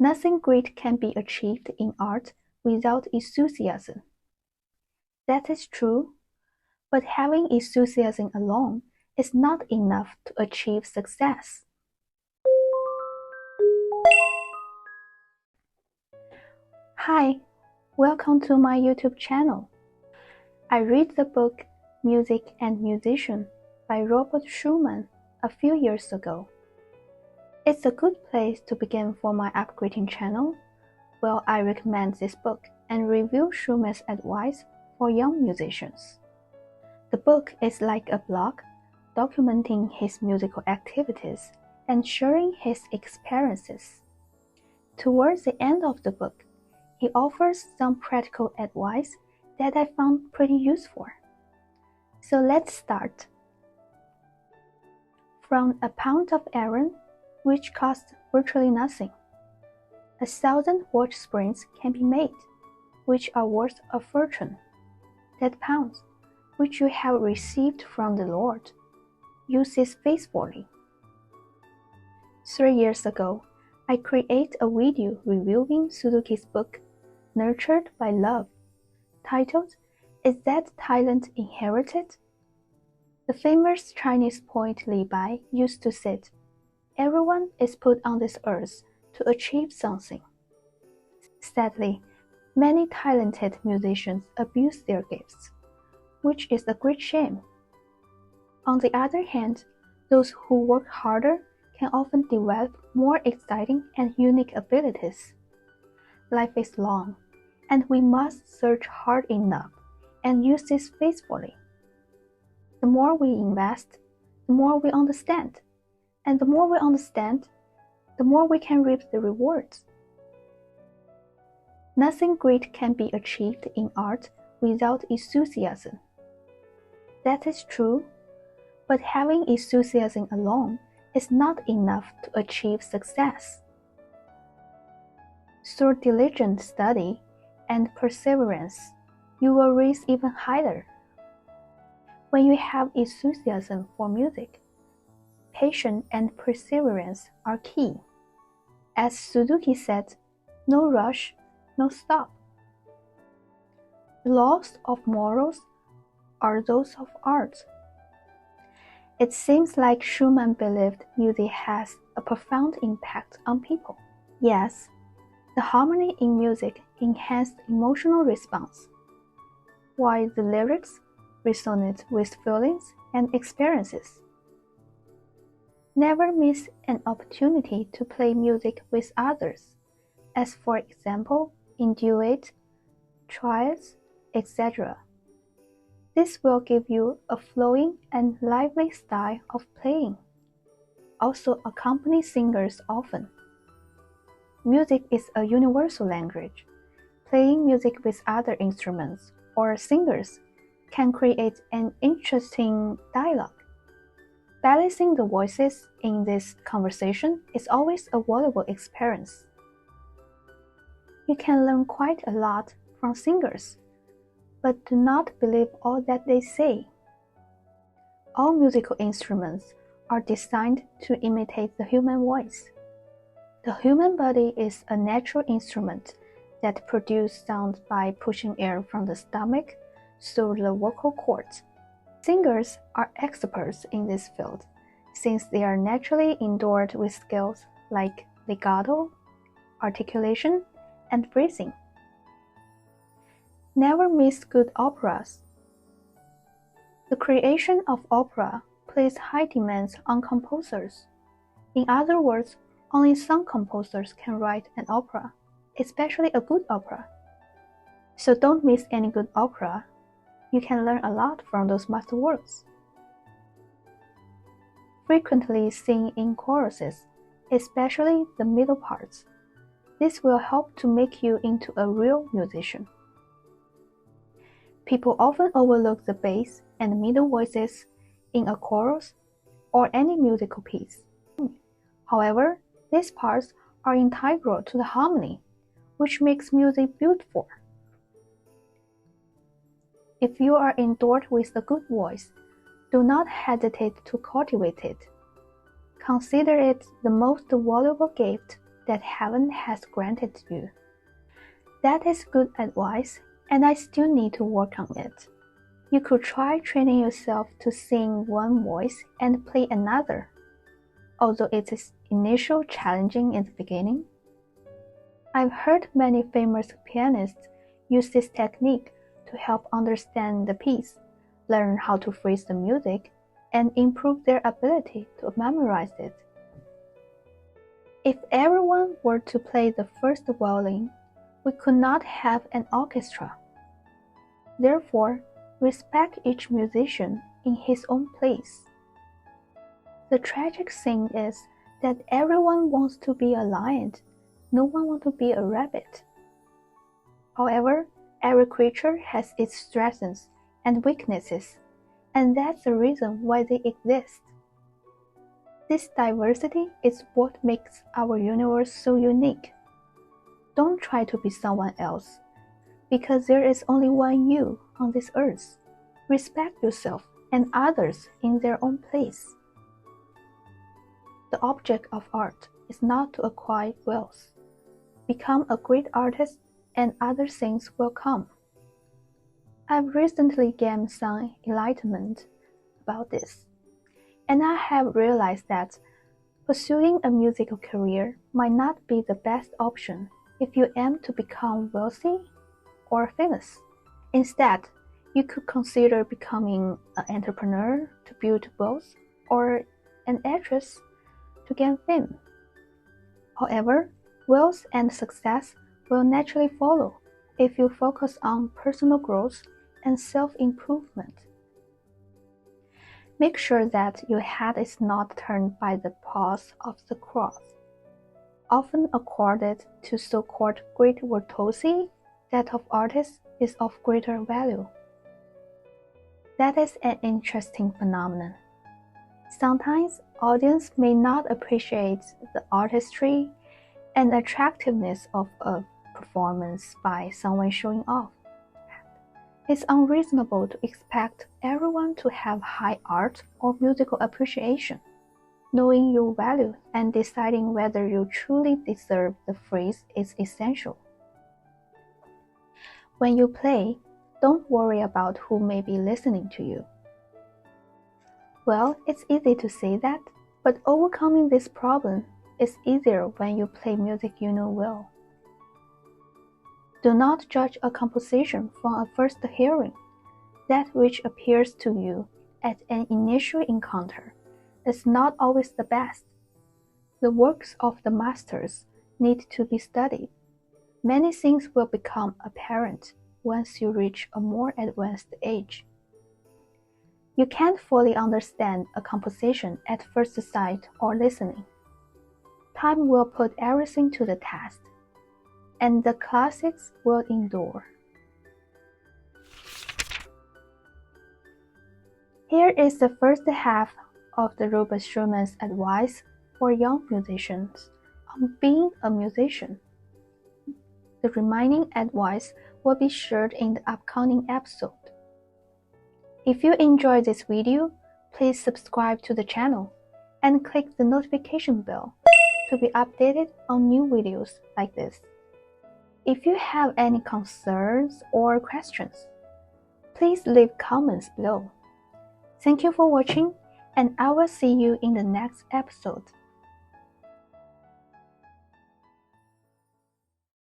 Nothing great can be achieved in art without enthusiasm. That is true, but having enthusiasm alone is not enough to achieve success. Hi, welcome to my YouTube channel. I read the book Music and Musician by Robert Schumann a few years ago. It's a good place to begin for my upgrading channel, where I recommend this book and review Schumann's advice for young musicians. The book is like a blog, documenting his musical activities and sharing his experiences. Towards the end of the book, he offers some practical advice that I found pretty useful. So let's start. From a pound of iron, which costs virtually nothing, 1,000 watch springs can be made, which are worth a fortune. That pound, which you have received from the Lord, use it faithfully. 3 years ago, I created a video reviewing Suzuki's book, Nurtured by Love, titled, Is That Talent Inherited? The famous Chinese poet Li Bai used to say, everyone is put on this earth to achieve something. Sadly, many talented musicians abuse their gifts, which is a great shame. On the other hand, those who work harder can often develop more exciting and unique abilities. Life is long, and we must search hard enough and use this faithfully. The more we invest, the more we understand, and the more we understand, the more we can reap the rewards. Nothing great can be achieved in art without enthusiasm. That is true, but having enthusiasm alone is not enough to achieve success. Through diligent study and perseverance, you will rise even higher. When you have enthusiasm for music, patience and perseverance are key. As Suzuki said, no rush, no stop. The laws of morals are those of art. It seems like Schumann believed music has a profound impact on people. Yes, the harmony in music enhanced emotional response, while the lyrics resonate with feelings and experiences. Never miss an opportunity to play music with others, as for example in duet, triads, etc. This will give you a flowing and lively style of playing. Also accompany singers often. Music is a universal language. Playing music with other instruments or singers can create an interesting dialogue. Balancing the voices in this conversation is always a valuable experience. You can learn quite a lot from singers, but do not believe all that they say. All musical instruments are designed to imitate the human voice. The human body is a natural instrument that produces sound by pushing air from the stomach through the vocal cords. Singers are experts in this field, since they are naturally endowed with skills like legato, articulation, and breathing. Never miss good operas. The creation of opera places high demands on composers. In other words, only some composers can write an opera, especially a good opera. So don't miss any good opera. You can learn a lot from those masterworks. Frequently sing in choruses, especially the middle parts. This will help to make you into a real musician. People often overlook the bass and middle voices in a chorus or any musical piece. However, these parts are integral to the harmony, which makes music beautiful. If you are endowed with a good voice, do not hesitate to cultivate it. Consider it the most valuable gift that heaven has granted you. That is good advice, and I still need to work on it. You could try training yourself to sing one voice and play another, although it is initially challenging in the beginning. I've heard many famous pianists use this technique to help understand the piece, learn how to phrase the music, and improve their ability to memorize it. If everyone were to play the first violin, we could not have an orchestra. Therefore, respect each musician in his own place. The tragic thing is that everyone wants to be a lion, no one wants to be a rabbit. However, every creature has its strengths and weaknesses, and that's the reason why they exist. This diversity is what makes our universe so unique. Don't try to be someone else, because there is only one you on this earth. Respect yourself and others in their own place. The object of art is not to acquire wealth. Become a great artist and other things will come. I've recently gained some enlightenment about this, and I have realized that pursuing a musical career might not be the best option if you aim to become wealthy or famous. Instead, you could consider becoming an entrepreneur to build wealth or an actress to gain fame. However, wealth and success will naturally follow if you focus on personal growth and self-improvement. Make sure that your head is not turned by the paws of the cross, often accorded to so-called great virtuosi. That of artists is of greater value. That is an interesting phenomenon. Sometimes audience may not appreciate the artistry and attractiveness of a performance by someone showing off. It's unreasonable to expect everyone to have high art or musical appreciation. Knowing your value and deciding whether you truly deserve the praise is essential. When you play, don't worry about who may be listening to you. Well, it's easy to say that, but overcoming this problem is easier when you play music you know well. Do not judge a composition from a first hearing. That which appears to you at an initial encounter is not always the best. The works of the masters need to be studied. Many things will become apparent once you reach a more advanced age. You can't fully understand a composition at first sight or listening. Time will put everything to the test, and the classics will endure. Here is the first half of the Robert Schumann's advice for young musicians on being a musician. The remaining advice will be shared in the upcoming episode. If you enjoyed this video, please subscribe to the channel and click the notification bell to be updated on new videos like this. If you have any concerns or questions, please leave comments below. Thank you for watching, and I will see you in the next episode.